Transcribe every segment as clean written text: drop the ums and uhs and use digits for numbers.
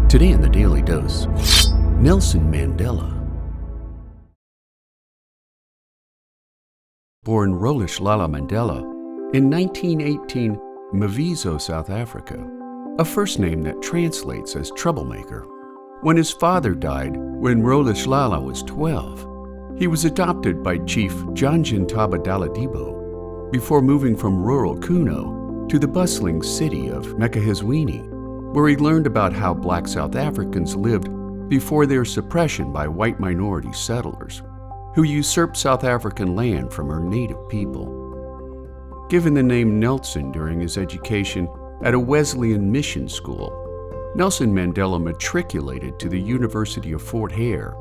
Today in the Daily Dose, Nelson Mandela. Born Rolihlahla Mandela in 1918, Mvezo, South Africa, a first name that translates as troublemaker. When his father died when Rolihlahla was 12, he was adopted by Chief Jongintaba Dalindyebo before moving from rural Qunu to the bustling city of Mqhekezweni, where he learned about how Black South Africans lived before their suppression by white minority settlers, who usurped South African land from her native people. Given the name Nelson during his education at a Wesleyan mission school, Nelson Mandela matriculated to the University of Fort Hare,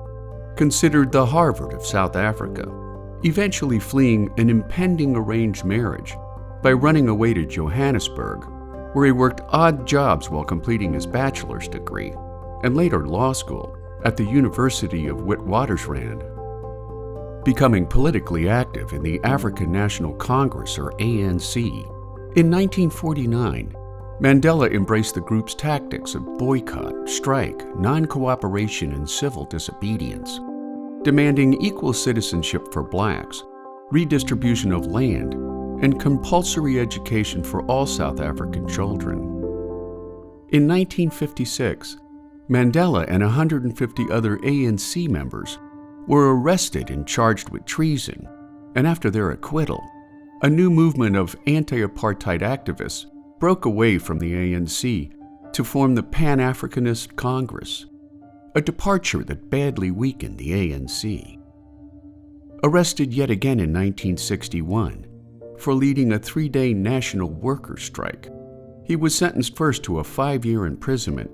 considered the Harvard of South Africa, eventually fleeing an impending arranged marriage by running away to Johannesburg, where he worked odd jobs while completing his bachelor's degree, and later law school at the University of Witwatersrand. Becoming politically active in the African National Congress, or ANC, in 1949, Mandela embraced the group's tactics of boycott, strike, non-cooperation, and civil disobedience, demanding equal citizenship for blacks, redistribution of land, and compulsory education for all South African children. In 1956, Mandela and 150 other ANC members were arrested and charged with treason, and after their acquittal, a new movement of anti-apartheid activists broke away from the ANC to form the Pan-Africanist Congress, a departure that badly weakened the ANC. Arrested yet again in 1961 for leading a 3-day national workers' strike, he was sentenced first to a 5-year imprisonment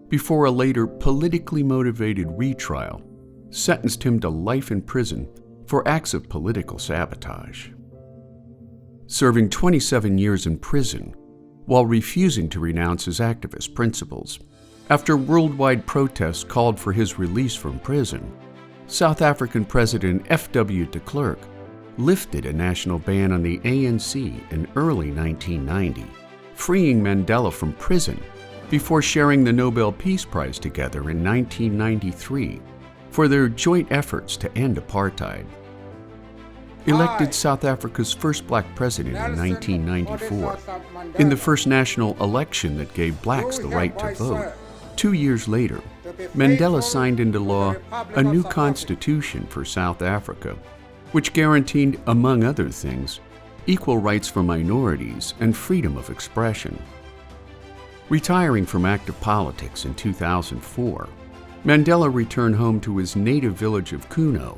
before a later politically motivated retrial sentenced him to life in prison for acts of political sabotage. Serving 27 years in prison while refusing to renounce his activist principles, after worldwide protests called for his release from prison, South African President F.W. de Klerk lifted a national ban on the ANC in early 1990, freeing Mandela from prison before sharing the Nobel Peace Prize together in 1993 for their joint efforts to end apartheid. Elected South Africa's first black president in 1994, in the first national election that gave blacks the right to vote, 2 years later, Mandela signed into law a new constitution for South Africa, which guaranteed, among other things, equal rights for minorities and freedom of expression. Retiring from active politics in 2004, Mandela returned home to his native village of Qunu,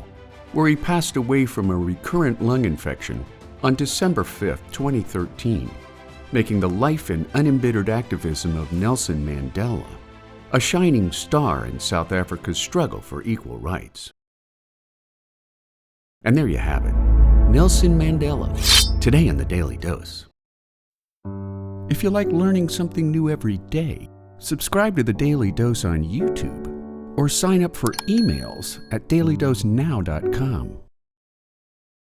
where he passed away from a recurrent lung infection on December 5, 2013, making the life and unembittered activism of Nelson Mandela a shining star in South Africa's struggle for equal rights. And there you have it, Nelson Mandela, today in the Daily Dose. If you like learning something new every day, subscribe to the Daily Dose on YouTube or sign up for emails at dailydosenow.com.